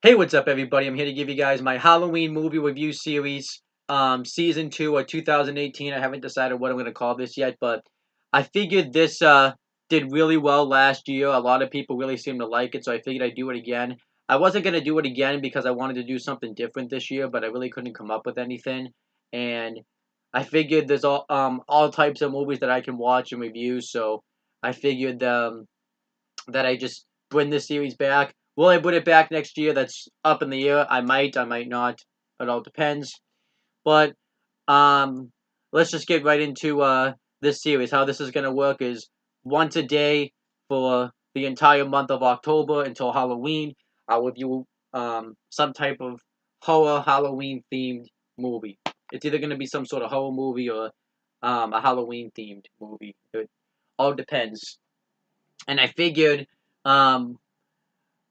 Hey, what's up, everybody? I'm here to give you guys my Halloween movie review series, season 2 of 2018. I haven't decided what I'm going to call this yet, but I figured this did really well last year. A lot of people really seemed to like it, so I figured I'd do it again. I wasn't going to do it again because I wanted to do something different this year, but I really couldn't come up with anything. And I figured there's all types of movies that I can watch and review, so I figured that I just bring this series back. Will I put it back next year? That's up in the air. I might not. It all depends. But um, let's just get right into this series. How this is gonna work is once a day for the entire month of October until Halloween. I'll review some type of horror Halloween themed movie. It's either gonna be some sort of horror movie or a Halloween themed movie. It all depends. And I figured um,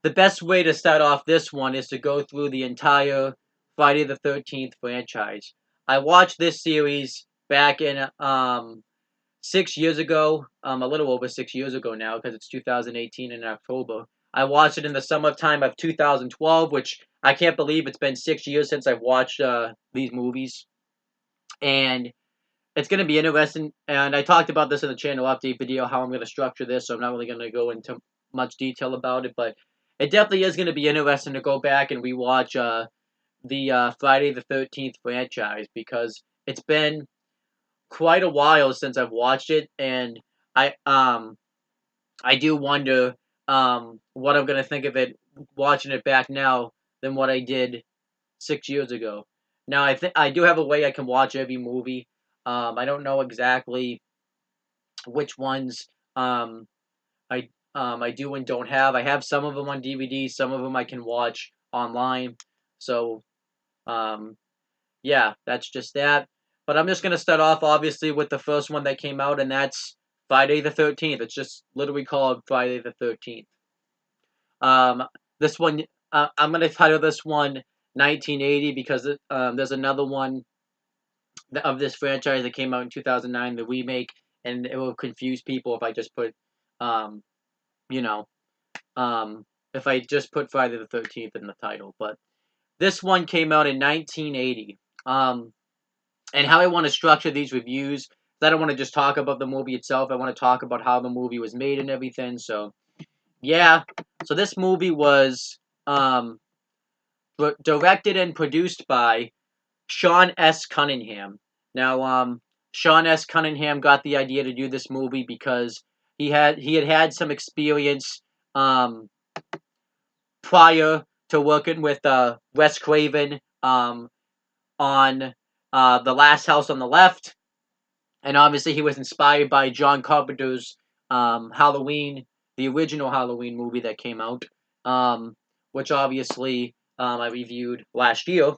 the best way to start off this one is to go through the entire Friday the 13th franchise. I watched this series back in 6 years ago, a little over 6 years ago now, because it's 2018 in October. I watched it in the summertime of 2012, which I can't believe it's been 6 years since I've watched these movies. And it's going to be interesting. And I talked about this in the channel update video, how I'm going to structure this, so I'm not really going to go into much detail about it, but it definitely is going to be interesting to go back and rewatch the Friday the 13th franchise, because it's been quite a while since I've watched it, and I um I do wonder what I'm going to think of it watching it back now than what I did 6 years ago. Now I think I do have a way I can watch every movie. I don't know exactly which ones I do and don't have. I have some of them on DVD, some of them I can watch online. So um, yeah, that's just that. But I'm just gonna start off obviously with the first one that came out, and that's Friday the 13th. It's just literally called Friday the 13th. Um, this one I'm gonna title this one 1980 because there's another one of this franchise that came out in 2009, the remake, and it will confuse people if I just put, um, you know, if I just put Friday the 13th in the title. But this one came out in 1980. And how I want to structure these reviews, I don't want to just talk about the movie itself. I want to talk about how the movie was made and everything. So yeah, so this movie was um, directed and produced by Sean S. Cunningham. Now, Sean S. Cunningham got the idea to do this movie because he had some experience um, prior to working with Wes Craven on The Last House on the Left, and obviously he was inspired by John Carpenter's Halloween, the original Halloween movie that came out, which obviously I reviewed last year.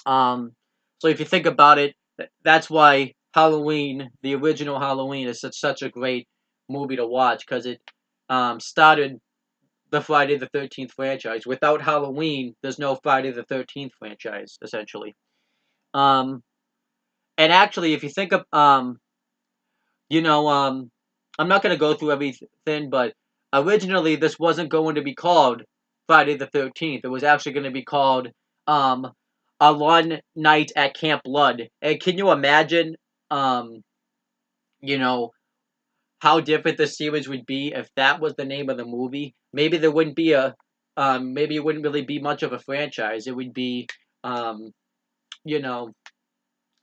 Um, so if you think about it, that's why Halloween, the original Halloween, is such a great movie to watch, because it started the Friday the 13th franchise. Without Halloween, there's no Friday the 13th franchise, essentially. Um, and actually, if you think of, you know, I'm not going to go through everything, but originally this wasn't going to be called Friday the 13th. It was actually going to be called um, A One Night at Camp Blood. And can you imagine, um, you know, how different the series would be if that was the name of the movie? Maybe there wouldn't be maybe it wouldn't really be much of a franchise. It would be, um, you know,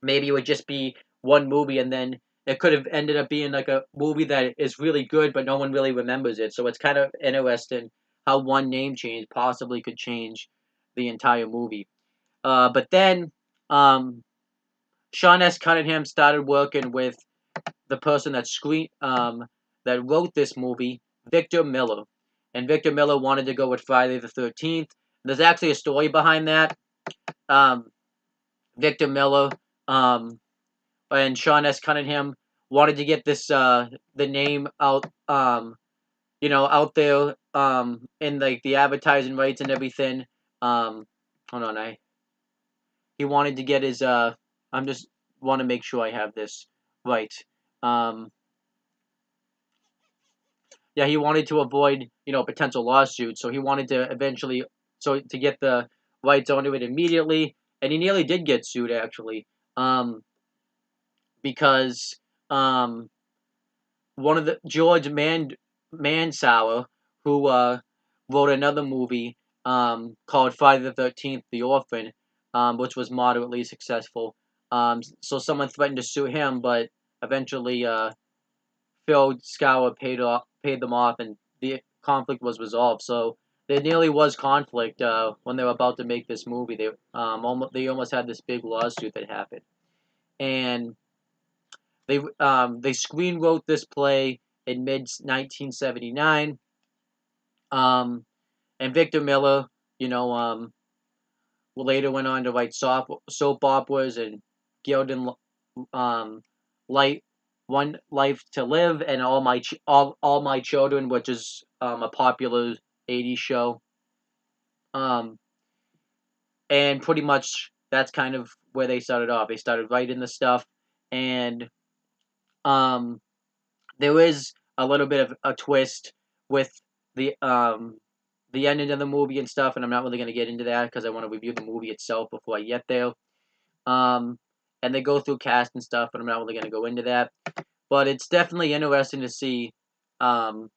maybe it would just be one movie, and then it could have ended up being like a movie that is really good but no one really remembers it. So it's kind of interesting how one name change possibly could change the entire movie. But then Sean S. Cunningham started working with the person that wrote this movie, Victor Miller. And Victor Miller wanted to go with Friday the 13th. There's actually a story behind that. um, Victor Miller um, and Sean S. Cunningham wanted to get this the name out, out there, in like the advertising rights and everything. Hold on, he wanted to get his I'm just want to make sure I have this right. Um, yeah, he wanted to avoid potential lawsuits, so he wanted to eventually so to get the rights onto it immediately, and he nearly did get sued actually, because um, one of the Mansauer, who wrote another movie called Friday the 13th, The Orphan, which was moderately successful. So someone threatened to sue him, but eventually Phil Scour paid them off, and the conflict was resolved. So there nearly was conflict when they were about to make this movie. They almost had this big lawsuit that happened, and they screen wrote this play in mid 1979. And Victor Miller, you know, later went on to write soap operas and Gildan, Light, One Life to Live, and all my children, which is a popular '80s show. Um, and pretty much that's kind of where they started off. They started writing the stuff, and um, there is a little bit of a twist with the um the ending of the movie and stuff, and I'm not really gonna get into that because I want to review the movie itself before I get there. Um, and they go through cast and stuff, but I'm not really gonna go into that. But it's definitely interesting to see um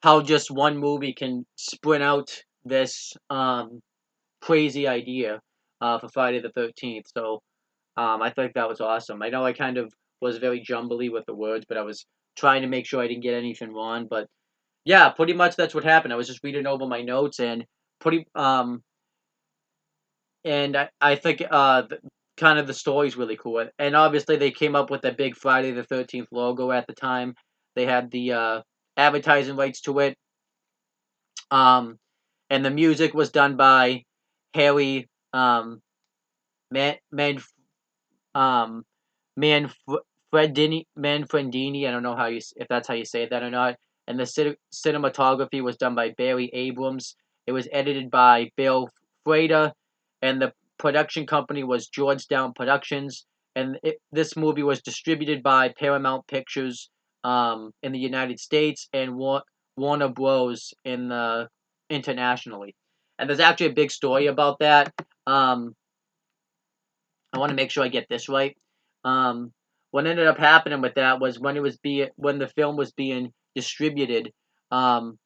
how just one movie can sprint out this crazy idea for Friday the 13th. So I think that was awesome. I know I kind of was very jumbly with the words, but I was trying to make sure I didn't get anything wrong. But yeah, pretty much that's what happened. I was just reading over my notes and pretty and I think kind of the story's really cool. And obviously they came up with the big Friday the 13th logo at the time. They had the advertising rights to it. Um and the music was done by Harry Man, Man um Manfredini. I don't know if that's how you say that or not. And the cinematography was done by Barry Abrams. It was edited by Bill Frader, and the production company was Georgetown Productions. And this movie was distributed by Paramount Pictures in the United States and Warner Bros. In the internationally. And there's actually a big story about that. I want to make sure I get this right. Um, what ended up happening with that was when the film was being distributed, um,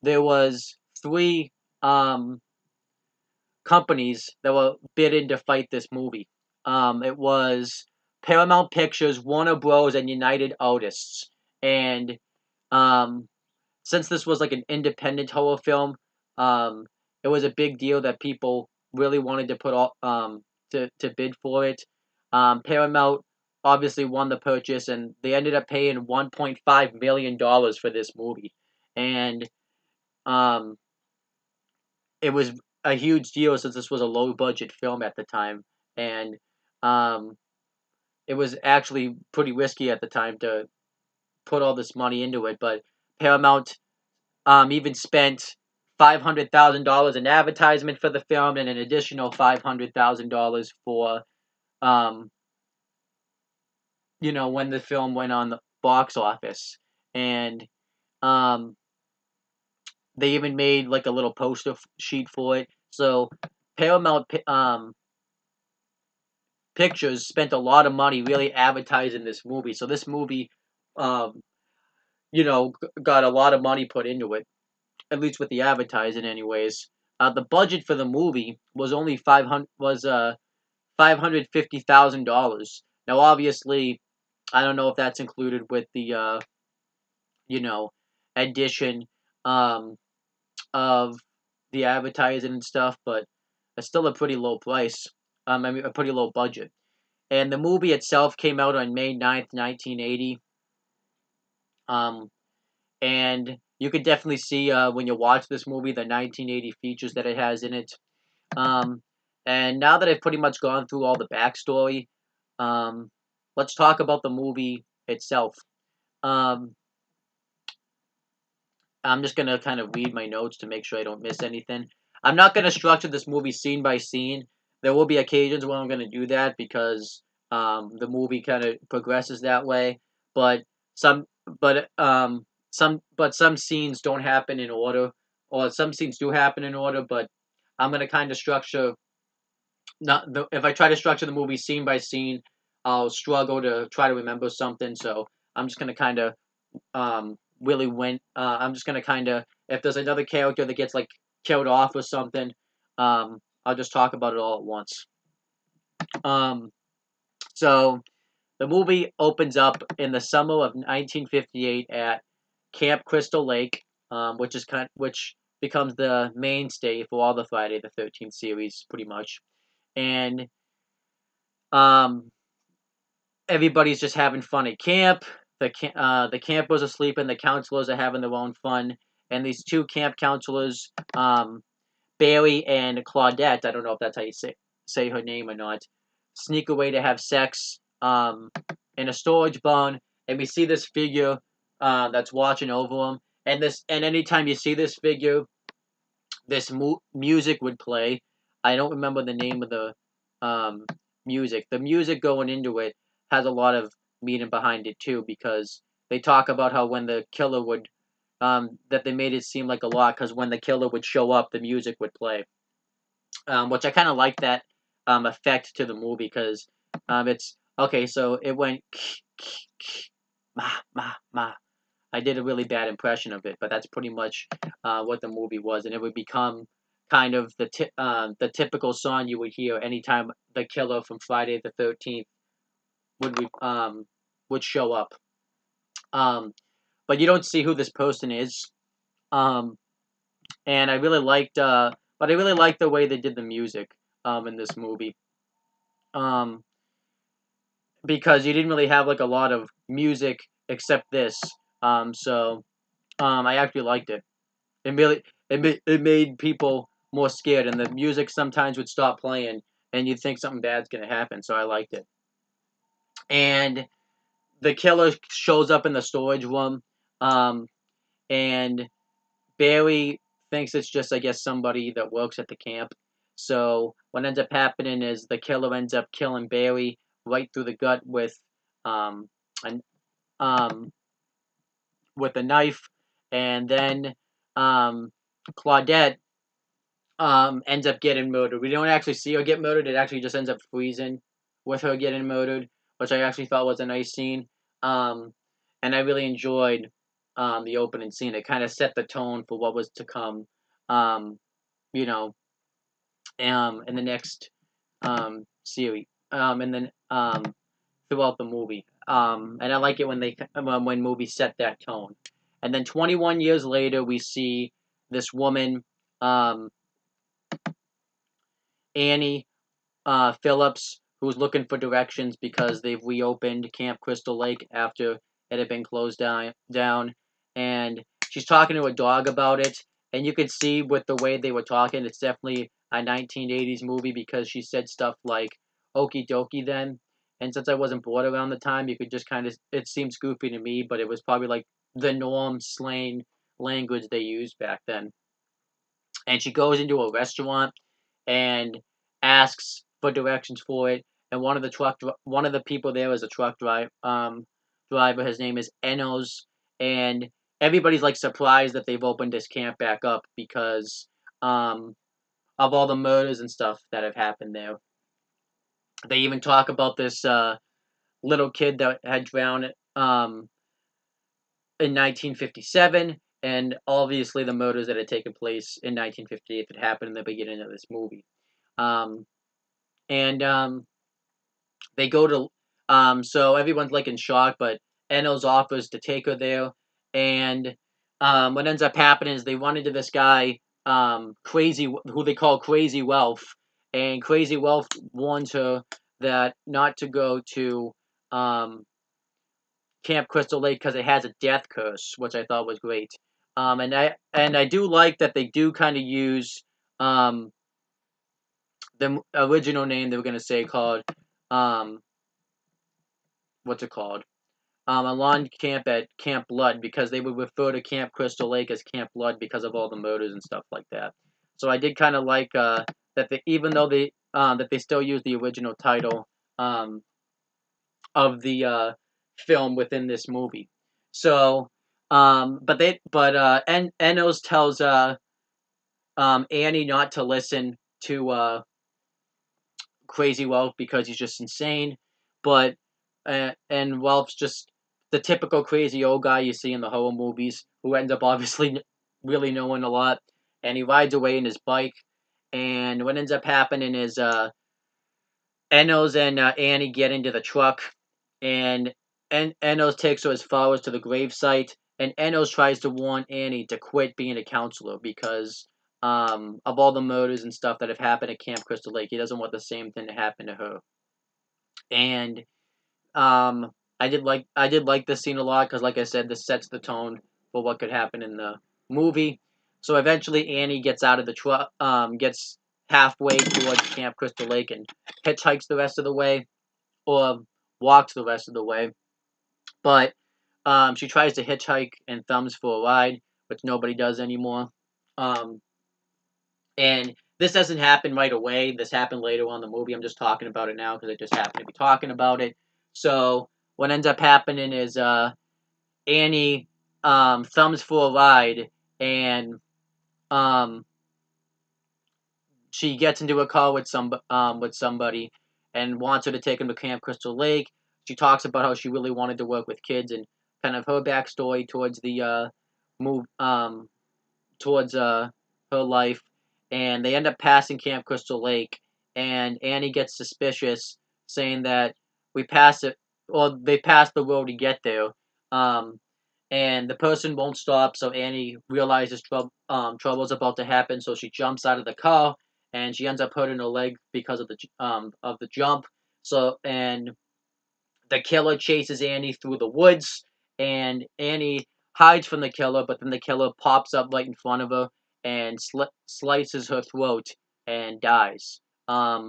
there was three companies that were bidding to fight this movie. It was Paramount Pictures, Warner Bros, and United Artists. And um, since this was like an independent horror film, um, it was a big deal that people really wanted to put all to bid for it. Paramount obviously won the purchase, and they ended up paying $1.5 million for this movie, and um, it was a huge deal since this was a low budget film at the time, and um, it was actually pretty risky at the time to put all this money into it, but Paramount even spent $500,000 in advertisement for the film and an additional $500,000 for, um, when the film went on the box office. And um, they even made like a little poster sheet for it. So Paramount Pictures spent a lot of money really advertising this movie. So this movie, um, got a lot of money put into it, at least with the advertising, anyways. The budget for the movie was only $550,000. Now, obviously, I don't know if that's included with the you know addition um, of the advertising and stuff, but it's still a pretty low price. I mean, a pretty low budget. And the movie itself came out on May 9th, 1980. Um, and you could definitely see when you watch this movie the 1980 features that it has in it. Um, and now that I've pretty much gone through all the backstory, um, let's talk about the movie itself. Um, I'm just gonna kind of read my notes to make sure I don't miss anything. I'm not gonna structure this movie scene by scene. There will be occasions where I'm gonna do that because the movie kind of progresses that way. But some, some scenes don't happen in order, or some scenes do happen in order. But I'm gonna kind of structure not the if I try to structure the movie scene by scene, I'll struggle to try to remember something. So I'm just gonna kind of really win. I'm just gonna kind of if there's another character that gets like killed off or something, I'll just talk about it all at once. Um, so the movie opens up in the summer of 1958 at Camp Crystal Lake, which becomes the mainstay for all the Friday the 13th series, pretty much. And um, everybody's just having fun at camp. The campers are sleeping. The counselors are having their own fun. And these two camp counselors, Bailey and Claudette, I don't know if that's how you say her name or not, sneak away to have sex in a storage barn. And we see this figure that's watching over them. And anytime you see this figure, this music would play. I don't remember the name of the um, music. The music going into it has a lot of meaning behind it too, because they talk about how when the killer would that they made it seem like a lot because when the killer would show up, the music would play, which I kind of like that effect to the movie because it's okay. So it went ma ma ma. I did a really bad impression of it, but that's pretty much what the movie was, and it would become kind of the typical song you would hear anytime the killer from Friday the 13th would would show up. Um, but you don't see who this person is. Um, and I really liked, but I really liked the way they did the music in this movie. Um, because you didn't really have like a lot of music except this. So I actually liked it. It made people more scared, and the music sometimes would stop playing, and you'd think something bad's gonna happen. So I liked it. And the killer shows up in the storage room, um, and Barry thinks it's just, I guess, somebody that works at the camp. So what ends up happening is the killer ends up killing Barry right through the gut um, an, um, with a knife, and then Claudette ends up getting murdered. We don't actually see her get murdered. It actually just ends up freezing with her getting murdered, which I actually thought was a nice scene. Um, and I really enjoyed the opening scene. It kind of set the tone for what was to come. Um, you know, in the next series, and then throughout the movie. And I like it when when movies set that tone. And then 21 years later, we see this woman, um, Annie Phillips, who's looking for directions because they've reopened Camp Crystal Lake after it had been closed down. And she's talking to a dog about it. And you could see with the way they were talking, it's definitely a 1980s movie because she said stuff like okie dokie then. And since I wasn't bored around the time, you could just kind of, it seems goofy to me, but it was probably like the norm slang language they used back then. And she goes into a restaurant and asks for directions for it. And one of the people there is a driver. His name is Enos, and everybody's like surprised that they've opened this camp back up because um, of all the murders and stuff that have happened there. They even talk about this little kid that had drowned in 1957, and obviously the murders that had taken place in 1958 that happened in the beginning of this movie. Um, and they go to so everyone's like in shock, but Enos offers to take her there, and what ends up happening is they run into this guy, crazy, who they call Crazy Wealth, and Crazy Wealth warns her that not to go to um, Camp Crystal Lake because it has a death curse, which I thought was great. And I do like that they do kind of use um, the original name they were gonna say called um, what's it called? A lawn camp at Camp Blood because they would refer to Camp Crystal Lake as Camp Blood because of all the murders and stuff like that. So I did kind of like that they even though they still use the original title um, of the film within this movie. So but Enos tells Annie not to listen to Crazy Ralph because he's just insane, but and Ralph's just the typical crazy old guy you see in the horror movies who ends up obviously really knowing a lot, and he rides away in his bike, and what ends up happening is Enos and Annie get into the truck, and Enos takes her as far as to the gravesite, and Enos tries to warn Annie to quit being a counselor because of all the murders and stuff that have happened at Camp Crystal Lake. He doesn't want the same thing to happen to her. And I did like this scene a lot because, like I said, this sets the tone for what could happen in the movie. So eventually, Annie gets out of the truck, gets halfway towards Camp Crystal Lake, and hitchhikes the rest of the way, or walks the rest of the way. But she tries to hitchhike and thumbs for a ride, which nobody does anymore. Um, and this doesn't happen right away. This happened later on in the movie. I'm just talking about it now because I just happen to be talking about it. So what ends up happening is Annie thumbs for a ride, and um, she gets into a car with somebody and wants her to take him to Camp Crystal Lake. She talks about how she really wanted to work with kids and kind of her backstory towards the move towards her life, and they end up passing Camp Crystal Lake, and Annie gets suspicious, saying that we pass it, or they pass the road to get there, um, and the person won't stop, so Annie realizes trouble's about to happen, so she jumps out of the car, and she ends up hurting her leg because of the jump. So and the killer chases Annie through the woods, and Annie hides from the killer, but then the killer pops up right in front of her and slices her throat and dies. I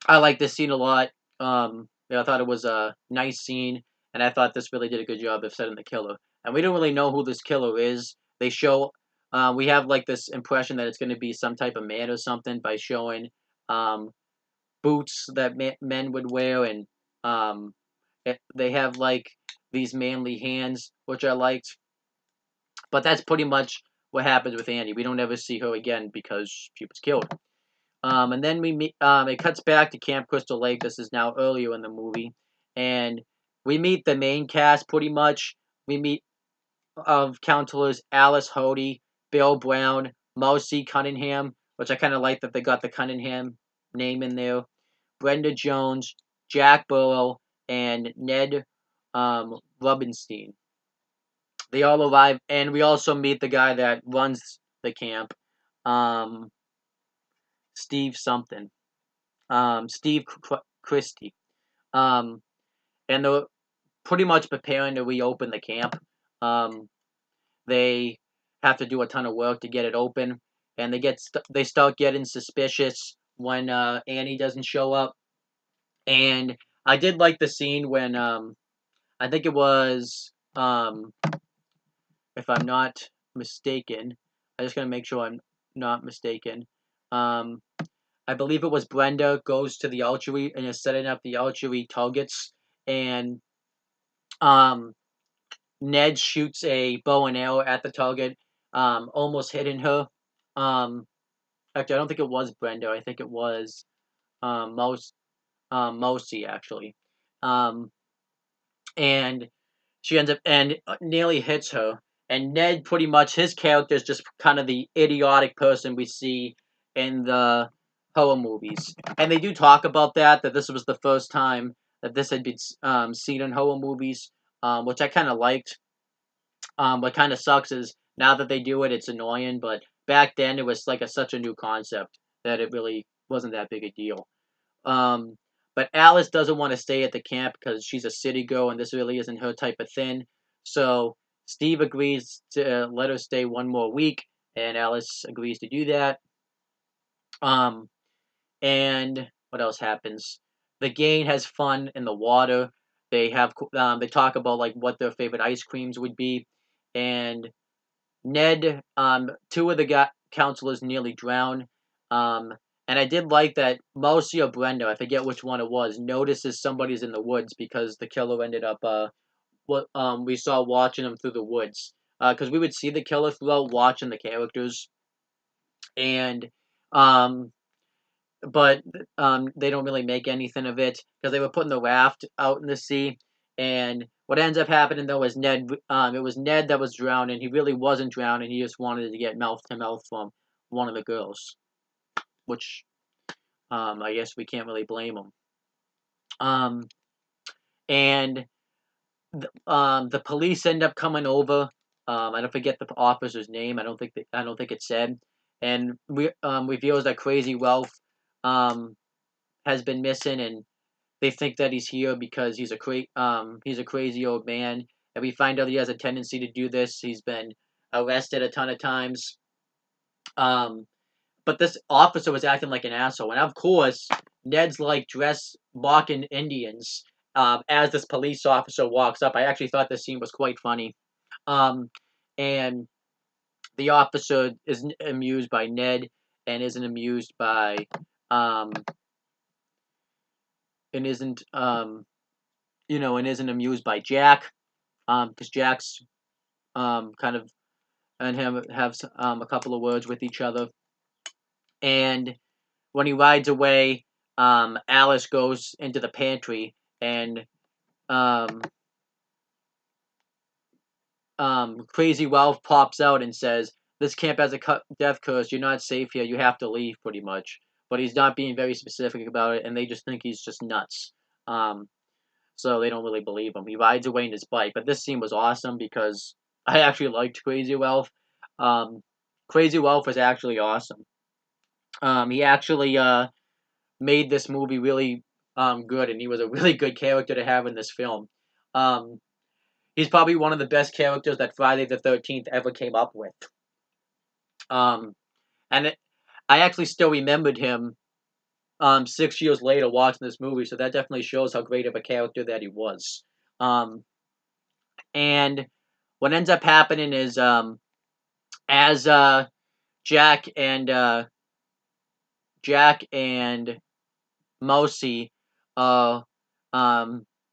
like this scene a lot. I thought it was a nice scene, and I thought this really did a good job of setting the killer. And we don't really know who this killer is. They show, we have like this impression that it's going to be some type of man or something by showing um, boots that men would wear, and they have like these manly hands, which I liked. But that's pretty much what happens with Andy. We don't ever see her again because she was killed. And then we meet. It cuts back to Camp Crystal Lake. This is now earlier in the movie, and we meet the main cast pretty much. We meet of counselors Alice Hody, Bill Brown, Mousy Cunningham, which I kind of like that they got the Cunningham name in there. Brenda Jones, Jack Burrow, and Ned Rubinstein. They all arrive, and we also meet the guy that runs the camp, um, Steve something, Steve Christie, um, and they're pretty much preparing to reopen the camp. Um, they have to do a ton of work to get it open, and they start getting suspicious when Annie doesn't show up. And I did like the scene when I think it was if I'm not mistaken. I just gotta make sure I'm not mistaken. Um, I believe it was Brenda goes to the archery and is setting up the archery targets, and um, Ned shoots a bow and arrow at the target, almost hitting her. Um, Actually, I don't think it was Brenda. I think it was Most Mosi actually, um, and she ends up and nearly hits her. And Ned, pretty much, his character is just kind of the idiotic person we see in the horror movies. And they do talk about that this was the first time that this had been seen in horror movies, which I kind of liked. What kind of sucks is now that they do it, it's annoying. But back then, it was like such a new concept that it really wasn't that big a deal. Um, but Alice doesn't want to stay at the camp because she's a city girl and this really isn't her type of thing. So Steve agrees to let her stay one more week, and Alice agrees to do that. Um, and what else happens? The gang has fun in the water. They talk about like what their favorite ice creams would be, and Ned, two of the counselors nearly drown. Um, and I did like that Mousy or Brenda, I forget which one it was, notices somebody's in the woods because the killer ended up, we saw watching him through the woods. Because we would see the killer throughout watching the characters. and um, but they don't really make anything of it because they were putting the raft out in the sea. And what ends up happening though is it was Ned that was drowning. He really wasn't drowning. He just wanted to get mouth to mouth from one of the girls, which I guess we can't really blame him. Um, and the police end up coming over. I don't forget the officer's name. I don't think it said. And we reveals that Crazy Wealth um, has been missing, and they think that he's here because he's a crazy old man. And we find out he has a tendency to do this. He's been arrested a ton of times. Um, but this officer was acting like an asshole, and of course, Ned's like dressed mocking Indians as this police officer walks up. I actually thought this scene was quite funny. Um, and the officer isn't amused by Ned and isn't amused by um, and isn't and isn't amused by Jack because Jack's kind of and him have a couple of words with each other. And when he rides away, Alice goes into the pantry and um, Crazy Ralph pops out and says, "This camp has a death curse. You're not safe here. You have to leave," pretty much. But he's not being very specific about it, and they just think he's just nuts. Um, so they don't really believe him. He rides away in his bike. But this scene was awesome because I actually liked Crazy Ralph. Um, Crazy Ralph was actually awesome. He actually made this movie really good, and he was a really good character to have in this film. Um, he's probably one of the best characters that Friday the 13th ever came up with. Um, and I actually still remembered him 6 years later watching this movie, so that definitely shows how great of a character that he was. Um, and what ends up happening is as Jack and Jack and Mousy uh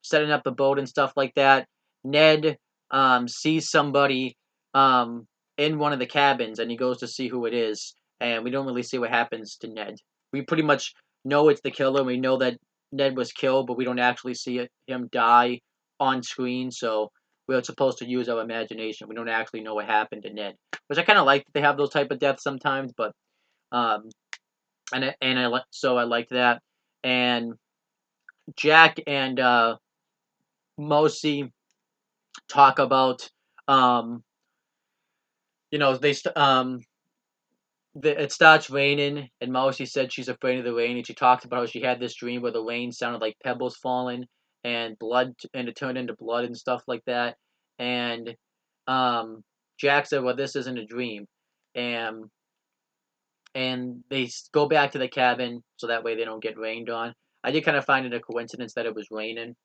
setting up the boat and stuff like that, Ned sees somebody um in one of the cabins and he goes to see who it is, and we don't really see what happens to Ned. We pretty much know it's the killer, and we know that Ned was killed, but we don't actually see him die on screen, so we're supposed to use our imagination. We don't actually know what happened to Ned, which I kind of like that they have those type of deaths sometimes, but um so I liked that. And Jack and Mousy talk about um they it starts raining, and Mousy said she's afraid of the rain, and she talks about how she had this dream where the rain sounded like pebbles falling and blood, and it turned into blood and stuff like that. And um Jack said, well, this isn't a dream. And and they go back to the cabin so that way they don't get rained on. I did kind of find it a coincidence that it was raining.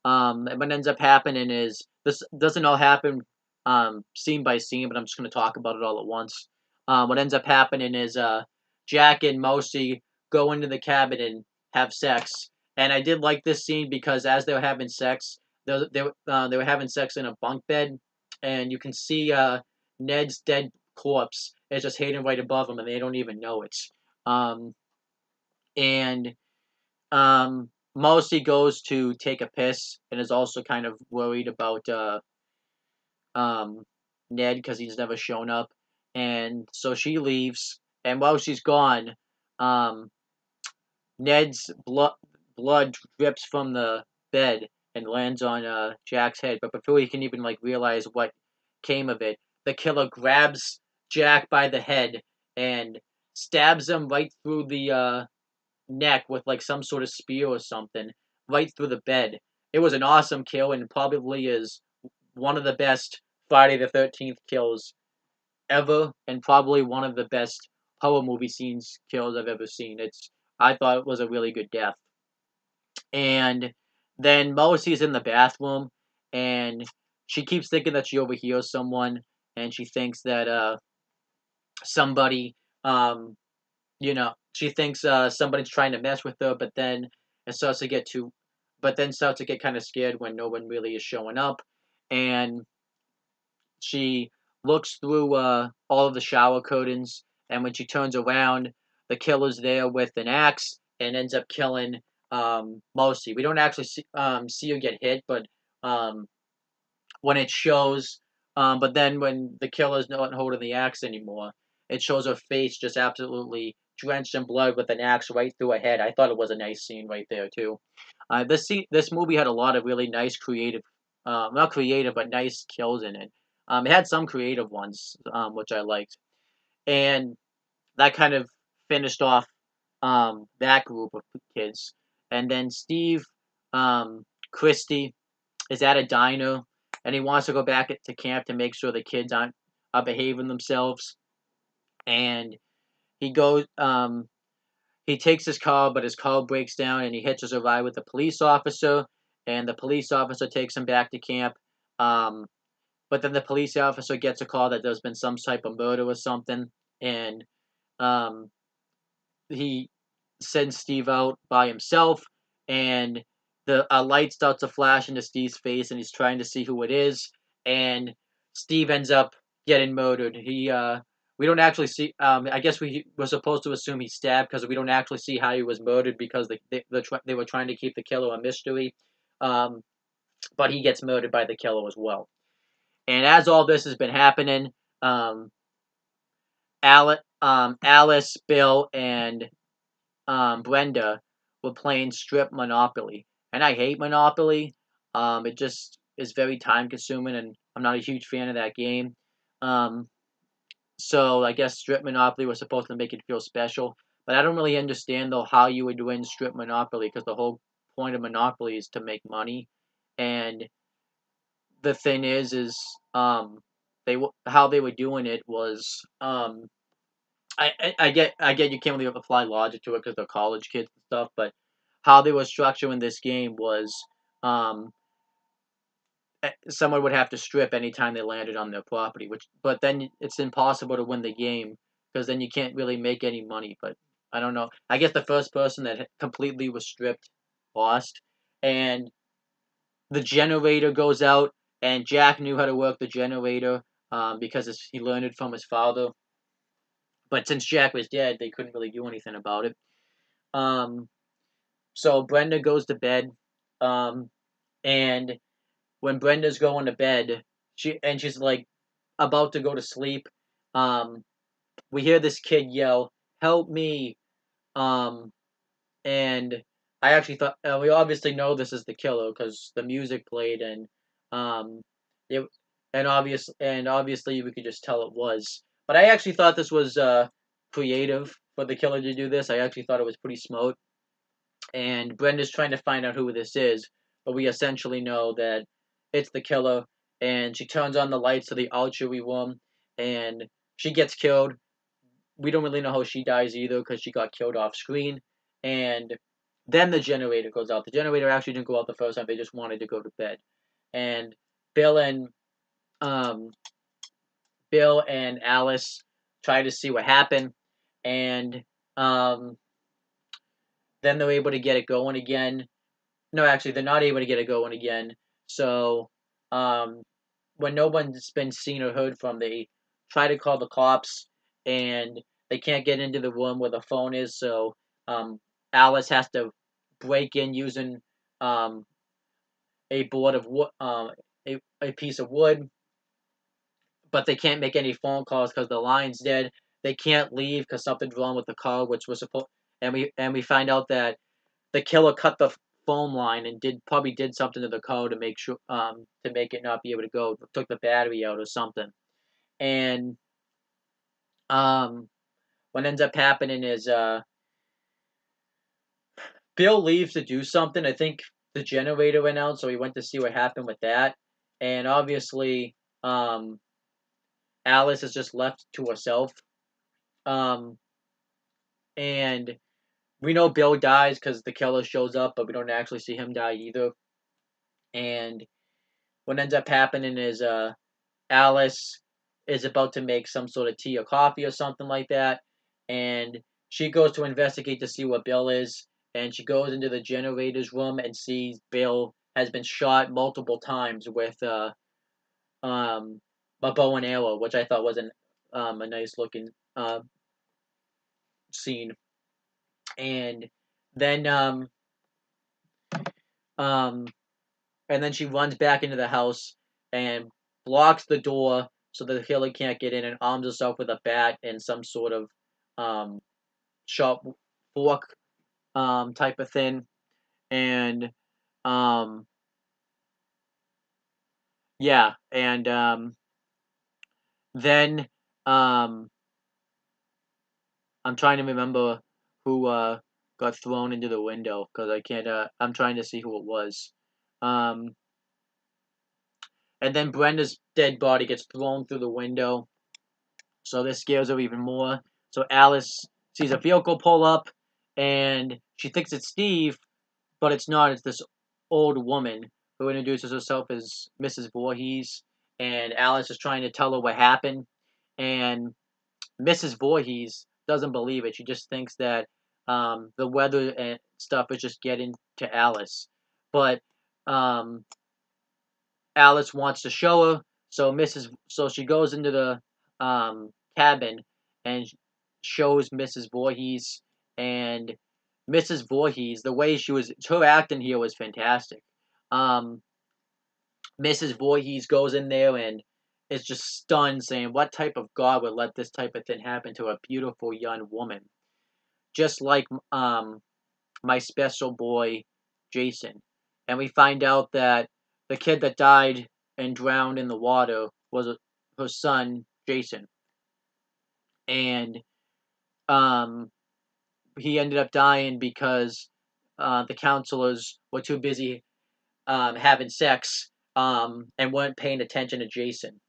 And what ends up happening is this doesn't all happen scene by scene, but I'm just going to talk about it all at once. What ends up happening is Jack and Mousy go into the cabin and have sex. And I did like this scene because as they were having sex, they were having sex in a bunk bed, and you can see Ned's dead corpse is just hanging right above them, and they don't even know it. Um, and Mousy goes to take a piss and is also kind of worried about um, Ned because he's never shown up, and so she leaves. And while she's gone, um, Ned's blood drips from the bed and lands on Jack's head. But before he can even like realize what came of it, the killer grabs Jack by the head and stabs him right through the neck with like some sort of spear or something, right through the bed. It was an awesome kill and probably is one of the best Friday the 13th kills ever, and probably one of the best horror movie scenes kills I've ever seen. I thought it was a really good death. And then Mousy's in the bathroom, and she keeps thinking that she overhears someone, and she thinks that somebody um she thinks somebody's trying to mess with her, but then it starts to get too but then starts to get kind of scared when no one really is showing up. And she looks through all of the shower curtains, and when she turns around, the killer's there with an axe and ends up killing Mosi. We don't actually see her get hit, but um, when it shows, but then when the killer's not holding the axe anymore, it shows her face just absolutely drenched in blood with an axe right through her head. I thought it was a nice scene right there too. This movie had a lot of really nice creative, not creative, but nice kills in it. It had some creative ones, which I liked, and that kind of finished off that group of kids. And then Steve, Christy, is at a diner, and he wants to go back to camp to make sure the kids are behaving themselves. And he goes, he takes his car, but his car breaks down, and he hitches a ride with the police officer. And the police officer takes him back to camp. Um, but then the police officer gets a call that there's been some type of murder or something, and um, he sends Steve out by himself, and the a light starts to flash into Steve's face, and he's trying to see who it is, and Steve ends up getting murdered. We don't actually see. I guess we were supposed to assume he's stabbed because we don't actually see how he was murdered because they were trying to keep the killer a mystery. Um, but he gets murdered by the killer as well. And as all this has been happening, um, Alice, Bill, and Brenda were playing Strip Monopoly, and I hate Monopoly. It just is very time consuming, and I'm not a huge fan of that game. Um, so I guess Strip Monopoly was supposed to make it feel special, but I don't really understand though how you would win Strip Monopoly because the whole point of Monopoly is to make money, and the thing is how they were doing it was I get you can't really apply logic to it because they're college kids and stuff, but how they were structuring this game was um, someone would have to strip anytime they landed on their property, but then it's impossible to win the game because then you can't really make any money. But I don't know. I guess the first person that completely was stripped lost, and the generator goes out, and Jack knew how to work the generator because he learned it from his father. But since Jack was dead, they couldn't really do anything about it. Um, so Brenda goes to bed, um, and when Brenda's going to bed, she's like about to go to sleep. Um, we hear this kid yell, "Help me!" Um, and I actually thought we obviously know this is the killer because the music played um, it and obviously we could just tell it was. But I actually thought this was creative for the killer to do this. I actually thought it was pretty smart. And Brenda's trying to find out who this is, but we essentially know that it's the killer. And she turns on the lights to the archery room, and she gets killed. We don't really know how she dies either because she got killed off screen. And then the generator goes out. The generator actually didn't go out the first time; they just wanted to go to bed. And Bill and um, Bill and Alice try to see what happened, and um, then they're able to get it going again. No, actually, they're not able to get it going again. So, um, when no one's been seen or heard from, they try to call the cops, and they can't get into the room where the phone is. So, Alice has to break in using um, a board of wood, a piece of wood, but they can't make any phone calls because the line's dead. They can't leave because something's wrong with the car, which was supposed. And we find out that the killer cut the phone line and probably did something to the car to make sure to make it not be able to go. Took the battery out or something. And what ends up happening is Bill leaves to do something. I think the generator went out, so he went to see what happened with that. And obviously, um, Alice is just left to herself. Um, and we know Bill dies because the killer shows up, but we don't actually see him die either. And what ends up happening is Alice is about to make some sort of tea or coffee or something like that, and she goes to investigate to see what Bill is, and she goes into the generator's room and sees Bill has been shot multiple times with um, a bow and arrow, which I thought was a nice looking scene. And then um and then she runs back into the house and blocks the door so that the killer can't get in, and arms herself with a bat and some sort of um sharp fork type of thing. And um yeah, and then um I'm trying to remember who got thrown into the window because I can't. I'm trying to see who it was. Um, and then Brenda's dead body gets thrown through the window, so this scares her even more. So Alice sees a vehicle pull up, and she thinks it's Steve, but it's not. It's this old woman who introduces herself as Mrs. Voorhees, and Alice is trying to tell her what happened, and Mrs. Voorhees doesn't believe it. She just thinks that the weather and stuff is just getting to Alice. But um, Alice wants to show her, so she goes into the cabin and shows Mrs. Voorhees. And Mrs. Voorhees, the way her acting here was fantastic. Um, Mrs. Voorhees goes in there and is just stunned, saying, "What type of God would let this type of thing happen to a beautiful young woman? Just like my special boy, Jason." And we find out that the kid that died and drowned in the water was her son, Jason. And um, he ended up dying because the counselors were too busy having sex and weren't paying attention to Jason.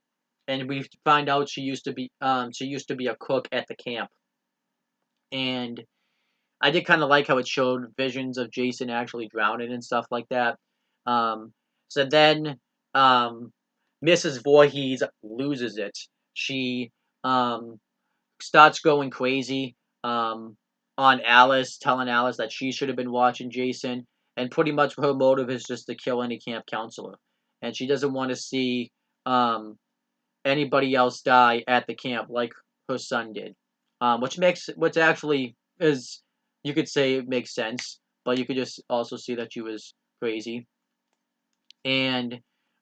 And we find out she used to be a cook at the camp. And I did kind of like how it showed visions of Jason actually drowning and stuff like that. Um, so then um, Mrs. Voorhees loses it. She um, starts going crazy on Alice, telling Alice that she should have been watching Jason, and pretty much her motive is just to kill any camp counselor, and she doesn't want to see um, anybody else die at the camp like her son did. Which actually is, you could say it makes sense, but you could just also see that she was crazy. And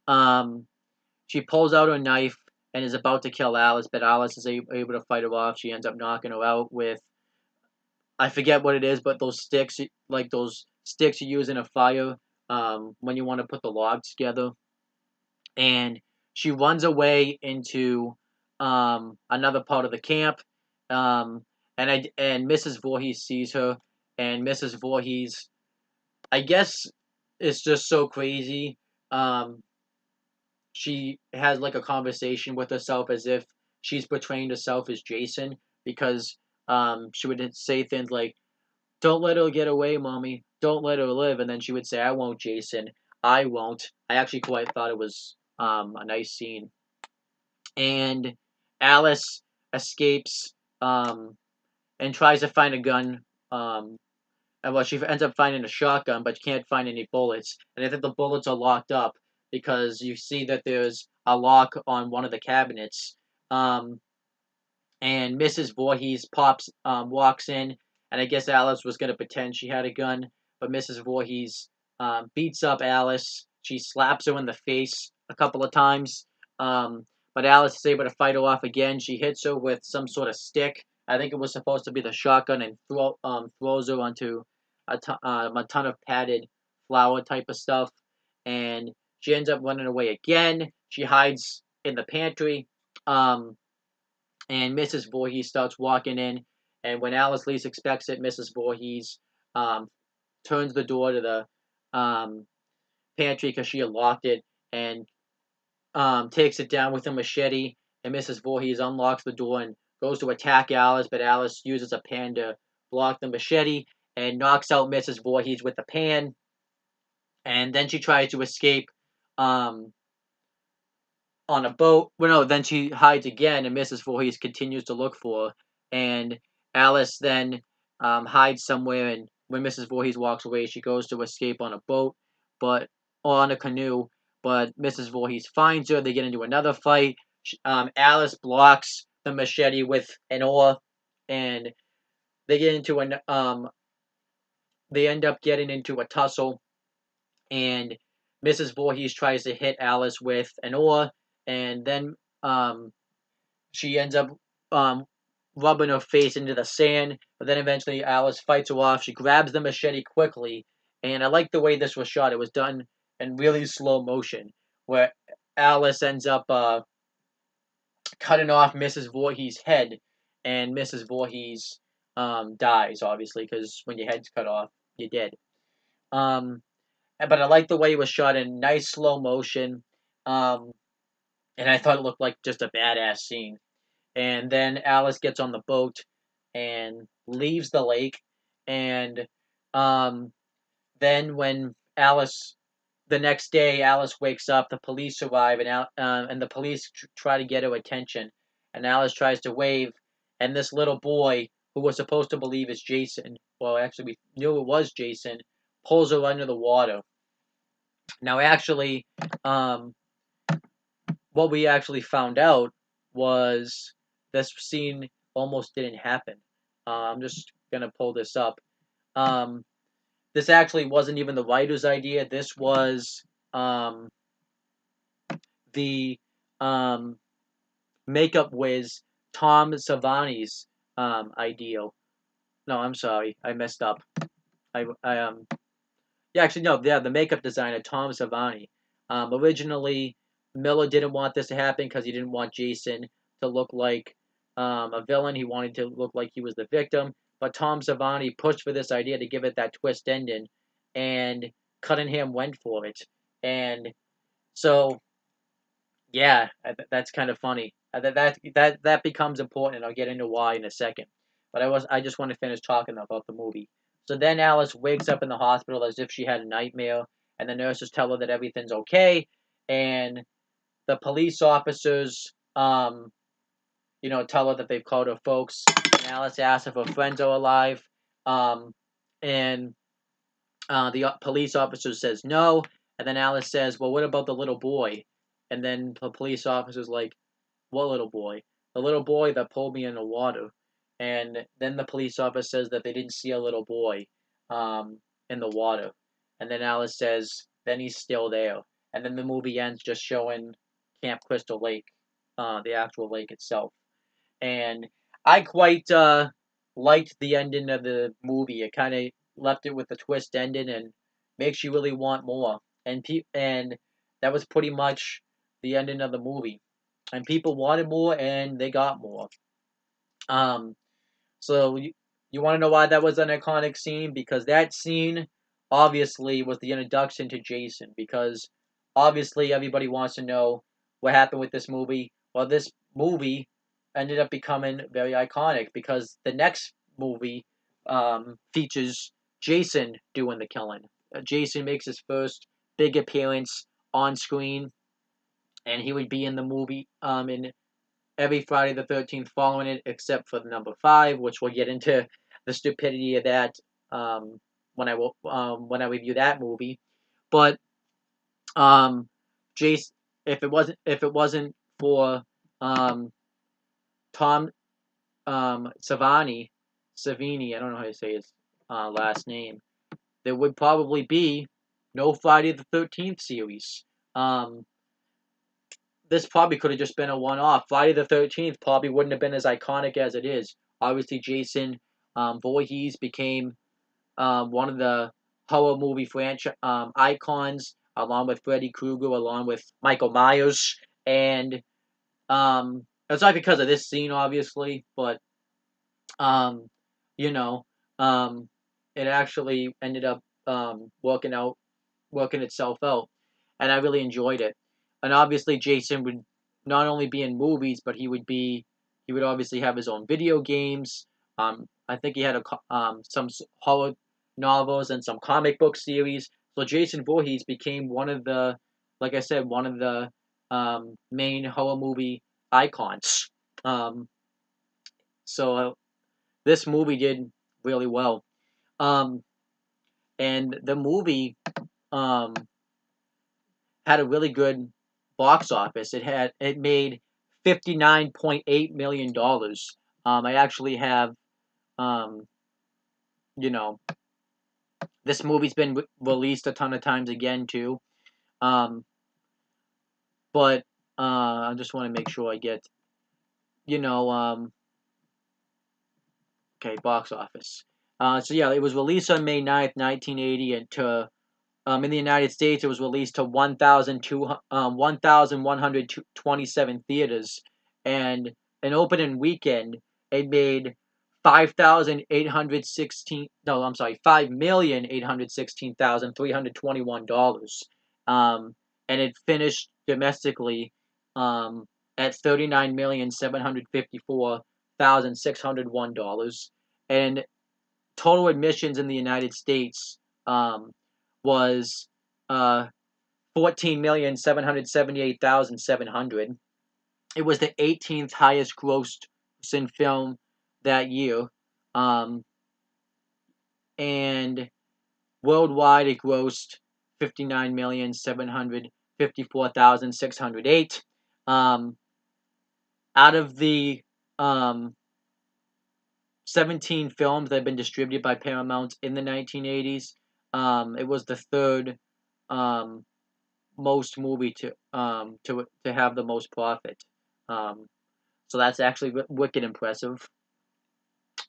um, she pulls out her knife and is about to kill Alice, but Alice is able to fight her off. She ends up knocking her out with, I forget what it is, but those sticks, like those sticks you use in a fire when you want to put the logs together. And she runs away into another part of the camp. Um, and Mrs. Voorhees sees her, and Mrs. Voorhees, I guess, is just so crazy. Um, she has like a conversation with herself as if she's portraying herself as Jason, because she would say things like, "Don't let her get away, mommy. Don't let her live." And then she would say, "I won't, Jason. I won't." I actually quite thought it was a nice scene. And Alice escapes and tries to find a gun. And well, she ends up finding a shotgun, but can't find any bullets. And I think the bullets are locked up because you see that there's a lock on one of the cabinets. Um, and Mrs. Voorhees walks in, and I guess Alice was gonna pretend she had a gun, but Mrs. Voorhees beats up Alice. She slaps her in the face a couple of times, but Alice is able to fight her off again. She hits her with some sort of stick. I think it was supposed to be the shotgun, and throws her onto a ton of padded flour type of stuff, and she ends up running away again. She hides in the pantry. Um, and Mrs. Voorhees starts walking in, and when Alice least expects it, Mrs. Voorhees um, turns the door to the pantry because she had locked it, and takes it down with a machete. And Mrs. Voorhees unlocks the door and goes to attack Alice, but Alice uses a pan to block the machete and knocks out Mrs. Voorhees with the pan. And then she tries to escape um, on a boat. Well, no, then she hides again, and Mrs. Voorhees continues to look for her. And Alice then hides somewhere, and when Mrs. Voorhees walks away, she goes to escape on a boat, or on a canoe. But Mrs. Voorhees finds her. They get into another fight. Alice blocks the machete with an oar, and they get into they end up getting into a tussle, and Mrs. Voorhees tries to hit Alice with an oar, and then um, she ends up um, rubbing her face into the sand. But then eventually Alice fights her off. She grabs the machete quickly, and I like the way this was shot. It was done in really slow motion, where Alice ends up cutting off Mrs. Voorhees' head, and Mrs. Voorhees dies, obviously, because when your head's cut off, you're dead. Um, but I like the way it was shot in nice slow motion, um, and I thought it looked like just a badass scene. And then Alice gets on the boat and leaves the lake, and um, then when Alice the next day, Alice wakes up. The police arrive, and the police try to get her attention. And Alice tries to wave, and this little boy, who we're supposed to believe is Jason, well, actually we knew it was Jason, pulls her under the water. Now, actually, um, what we actually found out was this scene almost didn't happen. I'm just gonna pull this up. Um, this actually wasn't even the writer's idea. This was um, the um, makeup whiz Tom Savani's ideal. No, I'm sorry, I messed up. I yeah, actually no, yeah, the makeup designer Tom Savani. Originally, Miller didn't want this to happen because he didn't want Jason to look like a villain. He wanted to look like he was the victim. But Tom Savani pushed for this idea to give it that twist ending, and Cunningham went for it. And so yeah, that's kind of funny. That becomes important. I'll get into why in a second. But I just want to finish talking about the movie. So then Alice wakes up in the hospital as if she had a nightmare, and the nurses tell her that everything's okay, and the police officers tell her that they've called her folks. And Alice asks if her friends are alive, um, and the police officer says no, and then Alice says, "Well, what about the little boy?" And then the police officer's like, "What little boy?" "The little boy that pulled me in the water." And then the police officer says that they didn't see a little boy in the water. And then Alice says, "Then he's still there." And then the movie ends just showing Camp Crystal Lake, the actual lake itself. And I quite liked the ending of the movie. It kind of left it with a twist ending and makes you really want more. And that was pretty much the ending of the movie. And people wanted more, and they got more. Um, so you want to know why that was an iconic scene? Because that scene obviously was the introduction to Jason. Because obviously everybody wants to know what happened with this movie. Well, this movie ended up becoming very iconic because the next movie features Jason doing the killing. Jason makes his first big appearance on screen, and he would be in the movie in every Friday the 13th following it, except for the number 5, which we'll get into the stupidity of that um, when I review that movie. But um, Jason, if it wasn't for um, Tom Savini, I don't know how to say his last name, there would probably be no Friday the 13th series. This probably could have just been a one-off. Friday the 13th probably wouldn't have been as iconic as it is. Obviously, Jason Voorhees became one of the horror movie franchise icons, along with Freddy Krueger, along with Michael Myers, and it's not because of this scene, obviously, but um, you know, um, it actually ended up working itself out, and I really enjoyed it. And obviously, Jason would not only be in movies, but he would obviously have his own video games. I think he had some horror novels and some comic book series. So Jason Voorhees became one of the, like I said, one of the main horror movie icons. Um, so this movie did really well. Um, and the movie um, had a really good box office. It made $59.8 million. I actually have you know, this movie's been released a ton of times again too. Um, but I just want to make sure I get, you know, okay, box office. So yeah, it was released on May 9th, 1980, and to in the United States, it was released to 1,127 theaters, and an opening weekend, it made 5,816. No, I'm sorry, $5,816,321. Um, and it finished domestically, at $39,754,601, and total admissions in the United States, was, 14,778,700. It was the 18th highest grossed in film that year, um, and worldwide it grossed 59,754,608. Um, Out of the, um, 17 films that have been distributed by Paramount in the 1980s, it was the third, um, most movie to have the most profit. Um, so that's actually wicked impressive.